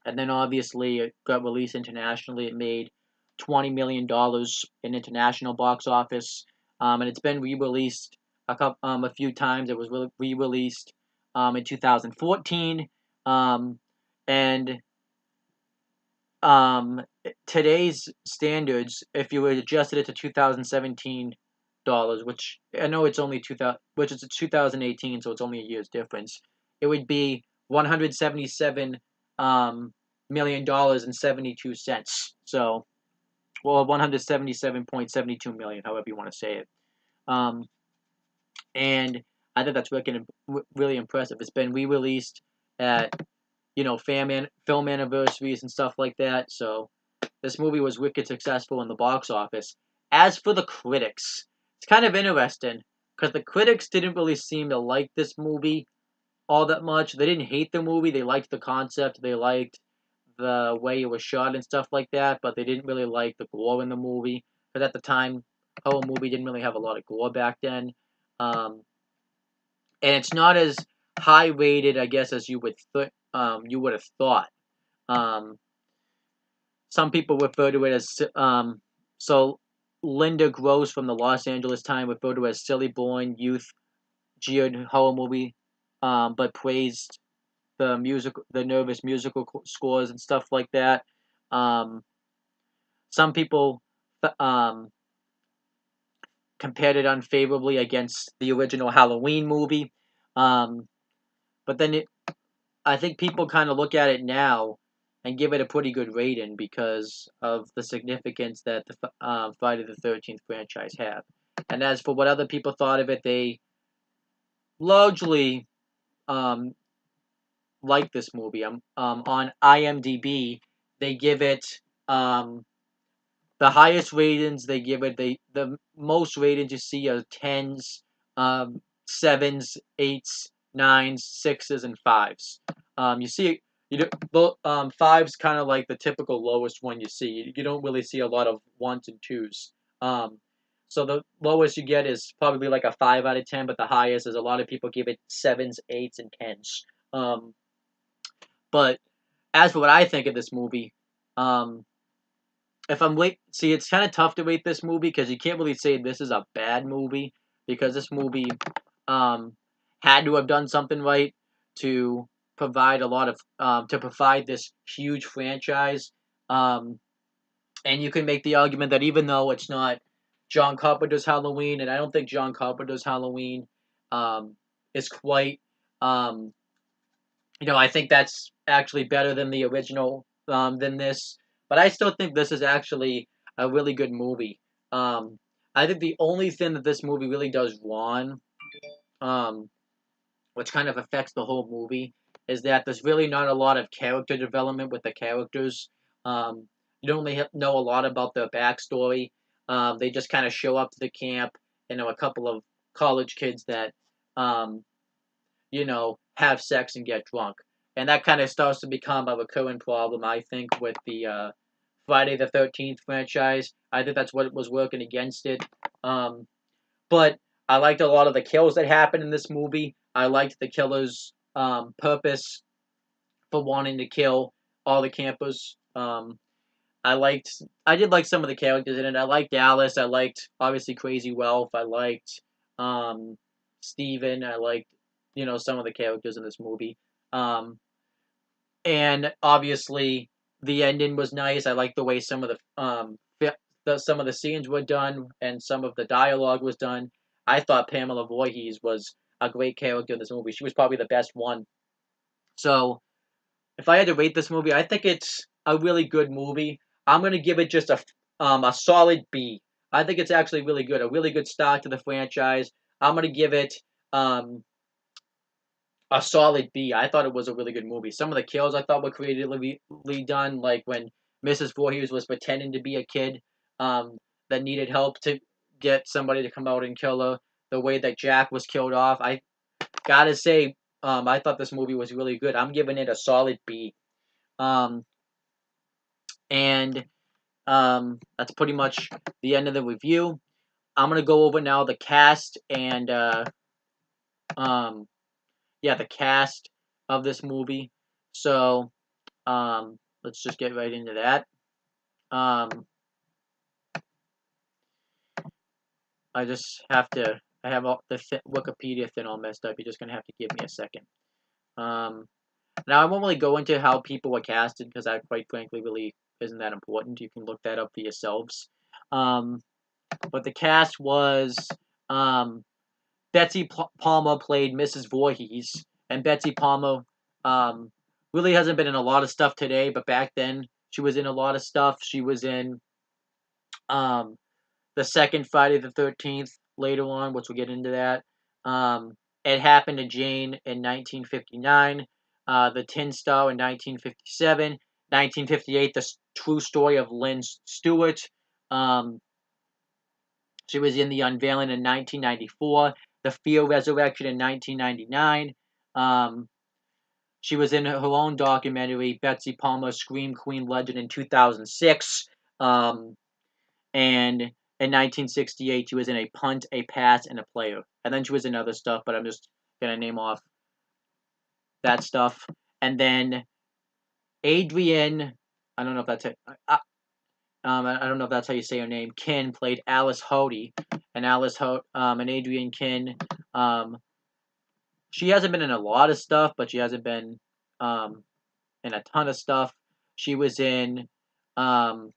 And then obviously it got released internationally. It made $20 million in international box office, and it's been re-released a few times. It was re-released, in 2014, um, and um, today's standards, if you were adjusted it to 2017 dollars, which I know it's only 2000, which is 2018, so it's only a year's difference, it would be 177, million dollars and 72 cents. So, well, 177.72 million, however you want to say it. Um, and I think that's really impressive. It's been re-released at, film anniversaries and stuff like that. So this movie was wicked successful in the box office. As for the critics, it's kind of interesting because the critics didn't really seem to like this movie all that much. They didn't hate the movie. They liked the concept. They liked the way it was shot and stuff like that, but they didn't really like the gore in the movie. Because at the time, horror movie didn't really have a lot of gore back then. Um, and it's not as high rated, I guess, as you would have thought. Um, some people refer to it as, so Linda Gross from the Los Angeles Times referred to it as silly, boring, youth jeered horror movie, but praised the nervous musical scores and stuff like that. Um, some people, um, compared it unfavorably against the original Halloween movie, um, but then I think people kind of look at it now and give it a pretty good rating because of the significance that the Friday the 13th franchise have. And as for what other people thought of it, they largely, um, like this movie. On IMDb, they give it, um, the highest ratings. They give it the most ratings you see are tens, sevens, eights, nines, sixes, and fives. You see, fives kind of like the typical lowest one you see. You don't really see a lot of ones and twos. Um, so the lowest you get is probably like a 5 out of 10, but the highest is a lot of people give it sevens, eights, and tens. But as for what I think of this movie, um, if I'm wait, see, it's kind of tough to rate this movie because you can't really say this is a bad movie because this movie, um, had to have done something right to provide to provide this huge franchise. Um, and you can make the argument that even though it's not John Carpenter's Halloween, and I don't think John Carpenter's Halloween, um, is quite, um, I think that's actually better than the original, than this. But I still think this is actually a really good movie. I think the only thing that this movie really does wrong, um, which kind of affects the whole movie, is that there's really not a lot of character development with the characters. You don't really know a lot about their backstory. They just kind of show up to the camp, a couple of college kids that, um, have sex and get drunk. And that kind of starts to become a recurring problem, I think, with the Friday the 13th franchise. I think that's what was working against it. But I liked a lot of the kills that happened in this movie. I liked the killer's purpose for wanting to kill all the campers. I did like some of the characters in it. I liked Alice. I liked obviously Crazy Ralph. I liked um, Steven. I liked some of the characters in this movie. Um, and obviously the ending was nice. I liked the way some of some of the scenes were done and some of the dialogue was done. I thought Pamela Voorhees was a great character in this movie. She was probably the best one. So if I had to rate this movie, I think it's a really good movie. I'm gonna give it just a solid B. I think it's actually really good, a really good start to the franchise. I'm gonna give it um, a solid B. I thought it was a really good movie. Some of the kills I thought were creatively done, like when Mrs. Voorhees was pretending to be a kid that needed help to get somebody to come out and kill her. The way that Jack was killed off, I gotta say, I thought this movie was really good. I'm giving it a solid B. Um, and that's pretty much the end of the review. I'm gonna go over now the cast and um, the cast of this movie. So let's just get right into that. Um, I just have to. I have all the Wikipedia thing all messed up. You're just gonna have to give me a second. Um, Now I won't really go into how people were casted because that, quite frankly, really isn't that important. You can look that up for yourselves. Um, but the cast was um, Betsy Palmer played Mrs. Voorhees, and Betsy Palmer um, really hasn't been in a lot of stuff today, but back then she was in a lot of stuff. She was in um, the second Friday the 13th later on, which we'll get into that. Um, it Happened to Jane in 1959, The Tin Star in 1957, 1958, The True Story of Lynn Stewart. Um, she was in The Unveiling in 1994, The Fear Resurrection in 1999. Um, she was in her own documentary, Betsy Palmer, Scream Queen Legend, in 2006. And in 1968, she was in A Punt, A Pass, and A Player. And then she was in other stuff, but I'm just going to name off that stuff. And then Adrienne, I don't know if that's it. I don't know if that's how you say her name. Kin played Alice Hody, and and Adrienne Kin. She hasn't been in a lot of stuff, but she hasn't been um, in a ton of stuff. She was in um,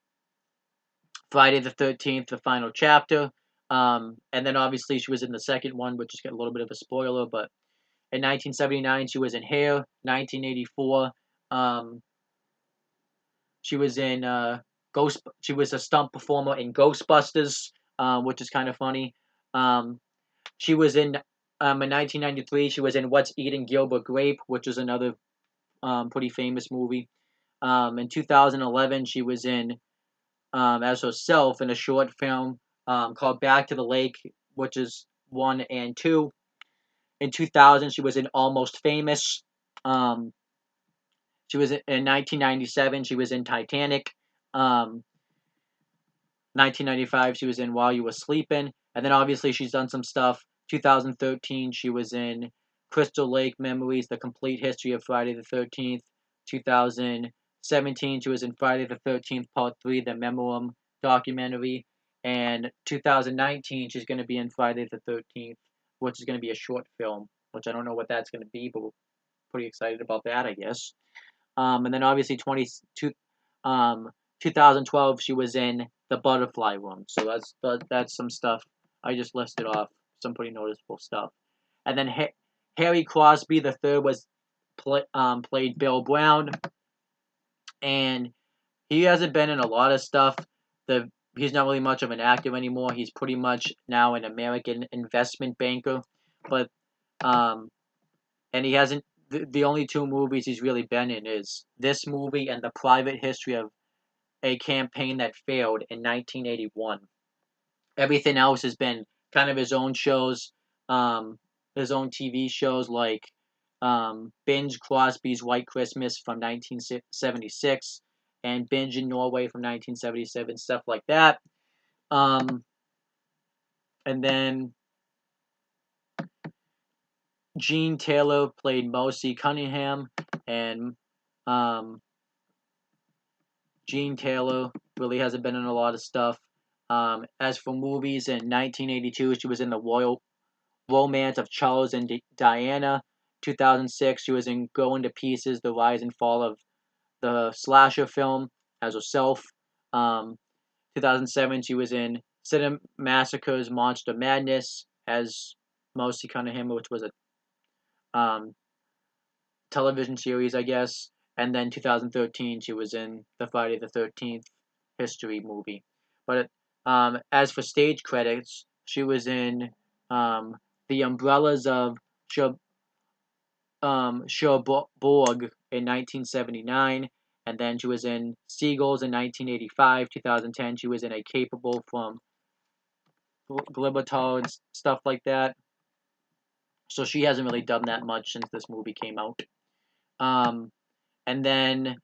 Friday the 13th, the final chapter. And then obviously she was in the second one, which is a little bit of a spoiler, but in 1979 she was in Hair. 1984 um, she was in Ghost. She was a stunt performer in Ghostbusters, which is kind of funny. Um, she was in 1993 she was in What's Eating Gilbert Grape, which is another pretty famous movie. In 2011 she was in as herself in a short film called Back to the Lake, which is 1 and 2. In 2000, she was in Almost Famous. Um, she was in 1997. She was in Titanic. 1995, she was in While You Were Sleeping, and then obviously she's done some stuff. 2013, she was in Crystal Lake Memories: The Complete History of Friday the 13th. 2017, she was in Friday the 13th Part 3, the Memoriam documentary. And 2019, she's going to be in Friday the 13th, which is going to be a short film, which I don't know what that's going to be, but we're pretty excited about that, I guess. And then obviously 2012, she was in The Butterfly Room. So that's some stuff I just listed off, some pretty noticeable stuff. And then Harry Crosby the third was played Bill Brown, and he hasn't been in a lot of stuff. He's not really much of an actor anymore. He's pretty much now an American investment banker, but and he hasn't. The only two movies he's really been in is this movie and The Private History of a Campaign That Failed in 1981. Everything else has been kind of his own shows, his own TV shows like Binge Crosby's White Christmas from 1976, and Binge in Norway from 1977, stuff like that. And then Jean Taylor played Mousy Cunningham, and Jean Taylor really hasn't been in a lot of stuff. As for movies, in 1982, she was in The Royal Romance of Charles and Diana. 2006, she was in Going to Pieces, The Rise and Fall of the Slasher film as herself. 2007, she was in Cinema Massacre's Monster Madness as Mousy Cunningham, which was a television series, I guess. And then 2013, she was in the Friday the 13th history movie. But as for stage credits, she was in The Umbrellas of Cherbourg in 1979, and then she was in Seagulls in 1985. 2010, she was in A Capable from Glibertal and stuff like that. So she hasn't really done that much since this movie came out. And then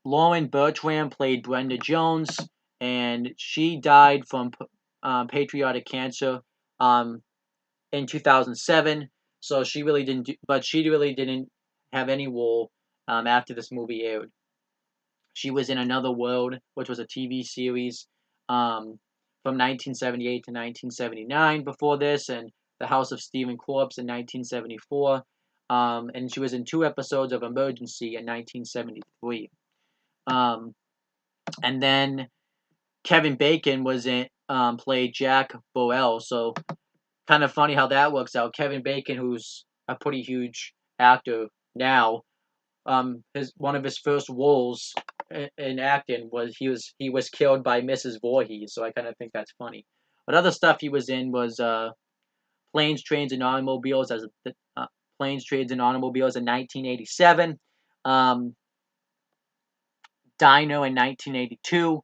Lauren Bertram played Brenda Jones, and she died from pancreatic cancer in 2007. So she really didn't, but she really didn't have any role after this movie aired. She was in Another World, which was a TV series from 1978 to 1979 before this, and The House of Stephen Corpse in 1974. And she was in 2 episodes of Emergency in 1973. And then Kevin Bacon was in played Jack Burrell. So kind of funny how that works out. Kevin Bacon, who's a pretty huge actor now, one of his first roles in acting was he was killed by Mrs. Voorhees. So I kind of think that's funny. But other stuff he was in was Planes, Trains, and Automobiles Planes, Trains, and Automobiles in 1987. Dino in 1982.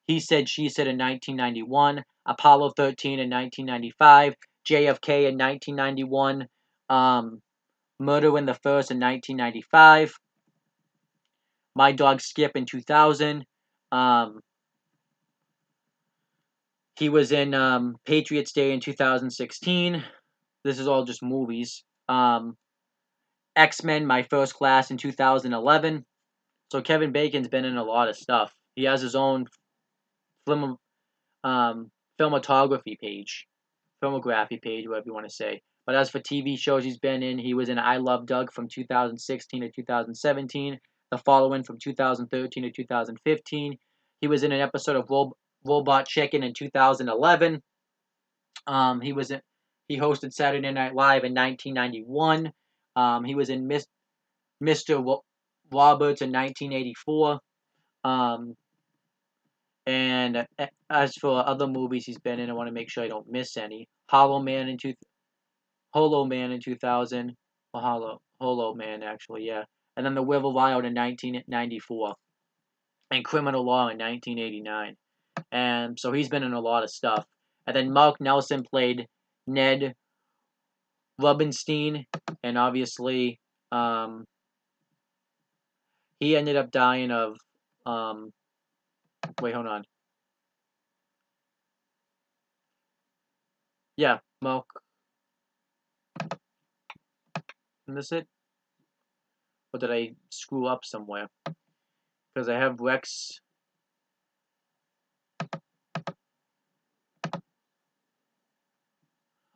He Said, She Said in 1991. Apollo 13 in 1995. JFK in 1991. Murder in the First in 1995. My Dog Skip in 2000. He was in Patriots Day in 2016. This is all just movies. X-Men, My First Class in 2011. So Kevin Bacon's been in a lot of stuff. He has his own filmography page, whatever you want to say. But as for TV shows he's been in, he was in I Love Doug from 2016 to 2017, The Following from 2013 to 2015. He was in an episode of Robot Chicken in 2011. He hosted Saturday Night Live in 1991. He was in Mr. Roberts in 1984. And as for other movies he's been in, I want to make sure I don't miss any. Hollow Man in 2000. Hollow Man, actually, yeah. And then The River Wild in 1994. And Criminal Law in 1989. And so he's been in a lot of stuff. And then Mark Nelson played Ned Rubinstein. And obviously, he ended up dying of... wait, hold on. Yeah, Mark... Isn't this it? Or did I screw up somewhere? Because I have Rex...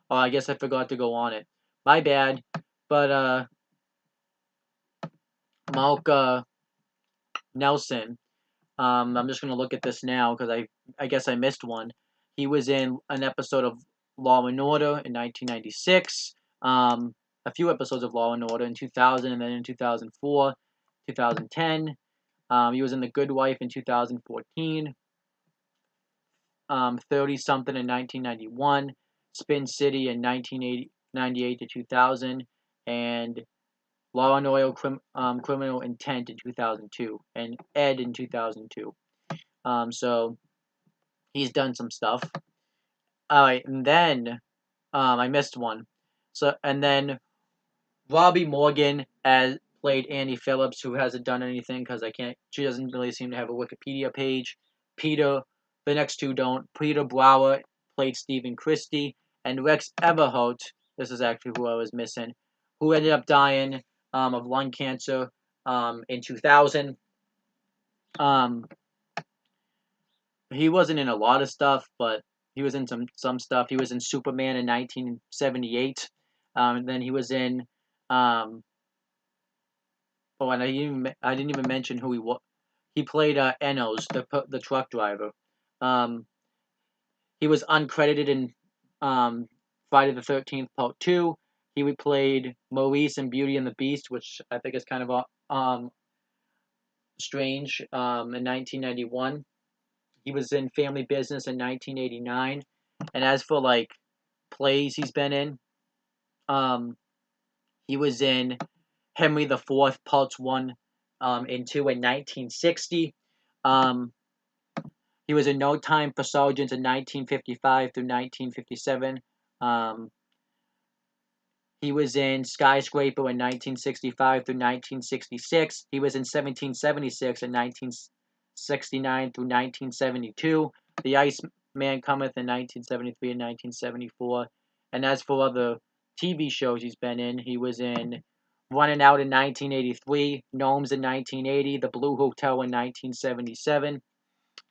Oh, I guess I forgot to go on it. My bad. But, Mark, Nelson. I'm just gonna look at this now, because I guess I missed one. He was in an episode of Law and Order in 1996. A few episodes of Law and Order in 2000, and then in 2004, 2010. He was in The Good Wife in 2014. 30-something in 1991. Spin City in 1998 to 2000. And Law and Order Criminal Intent in 2002. And Ed in 2002. So he's done some stuff. Alright, and then I missed one. So, and then Robbie Morgan played Annie Phillips, who hasn't done anything because she doesn't really seem to have a Wikipedia page. The next two don't. Peter Brower played Stephen Christie, and Rex Everhart, this is actually who I was missing, who ended up dying of lung cancer in 2000. He wasn't in a lot of stuff, but he was in some stuff. He was in Superman in 1978. And then he was in oh, and I didn't even mention who he was. He played Enos, the truck driver. Um, he was uncredited in Friday the 13th Part 2. He played Maurice in Beauty and the Beast, which I think is kind of strange. In 1991, he was in Family Business in 1989. And as for like plays he's been in, he was in Henry the Fourth Parts 1 and 2 in 1960. He was in No Time for Sergeants in 1955 through 1957. He was in Skyscraper in 1965 through 1966. He was in 1776 and 1969 through 1972. The Iceman Cometh in 1973 and 1974. And as for other TV shows he's been in, he was in Running Out in 1983, Gnomes in 1980, The Blue Hotel in 1977.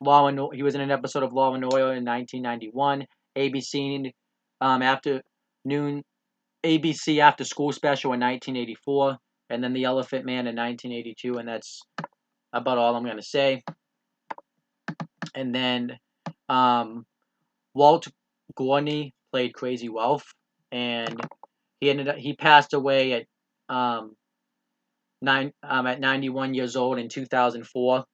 He was in an episode of Law and Order in 1991. ABC After School Special in 1984, and then The Elephant Man in 1982, and that's about all I'm going to say. And then Walt Gorney played Crazy Ralph, and he passed away at 91 years old in 2004.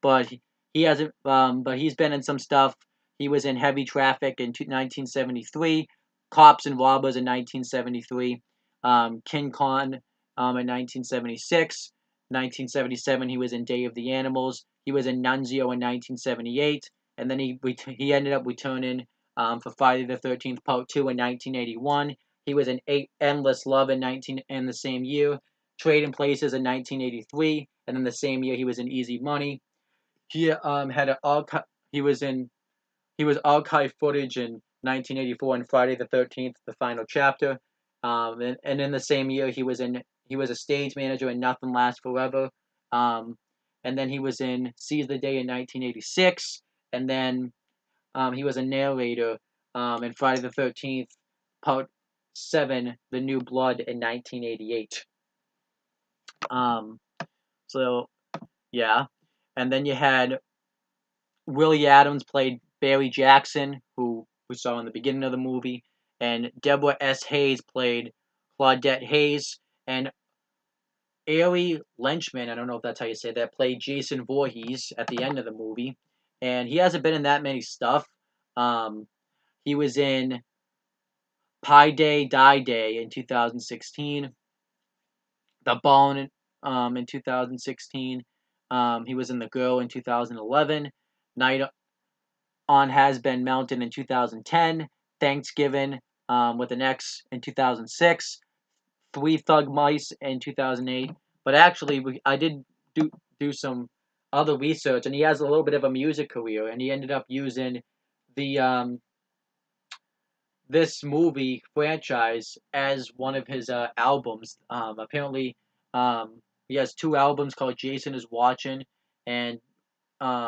But he's been in some stuff. He was in Heavy Traffic in 1973, Cops and Robbers in 1973, King Kong in 1976, 1977 he was in Day of the Animals. He was in Nunzio in 1978, and then he ended up returning for Friday the 13th Part 2 in 1981. He was in Endless Love in the same year, Trading Places in 1983, and then the same year he was in Easy Money. He was archive footage in 1984 in Friday the 13th, the final chapter. And in the same year he was a stage manager in Nothing Lasts Forever. And then he was in Seize the Day in 1986, and then he was a narrator in Friday the 13th, Part 7, The New Blood in 1988. So yeah, and then you had Willie Adams played Barry Jackson, who we saw in the beginning of the movie, and Deborah S. Hayes played Claudette Hayes, and Ari Lenchman, I don't know if that's how you say that, played Jason Voorhees at the end of the movie, and he hasn't been in that many stuff. He was in Pi Day, Die Day in 2016, The Bone in 2016. He was in The Girl in 2011, Night on Has Been Mountain in 2010, Thanksgiving with an X in 2006, Three Thug Mice in 2008. But actually, I did do some other research, and he has a little bit of a music career, and he ended up using the this movie franchise as one of his albums. Apparently, he has two albums called Jason Is Watching and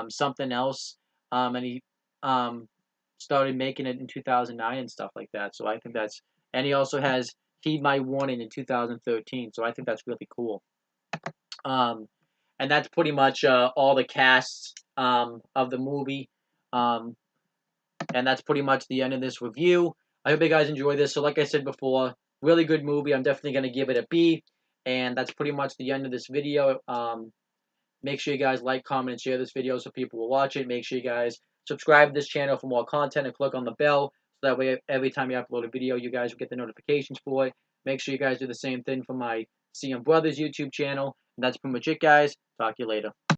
something else, and he started making it in 2009 and stuff like that. So I think and he also has Heed My Warning in 2013. So I think that's really cool. And that's pretty much all the casts of the movie. And that's pretty much the end of this review. I hope you guys enjoy this. So like I said before, really good movie. I'm definitely going to give it a B. And that's pretty much the end of this video. Make sure you guys like, comment, and share this video so people will watch it. Make sure you guys subscribe to this channel for more content and click on the bell so that way every time you upload a video, you guys will get the notifications for it. Make sure you guys do the same thing for my CM Brothers YouTube channel. And that's pretty much it, guys. Talk to you later.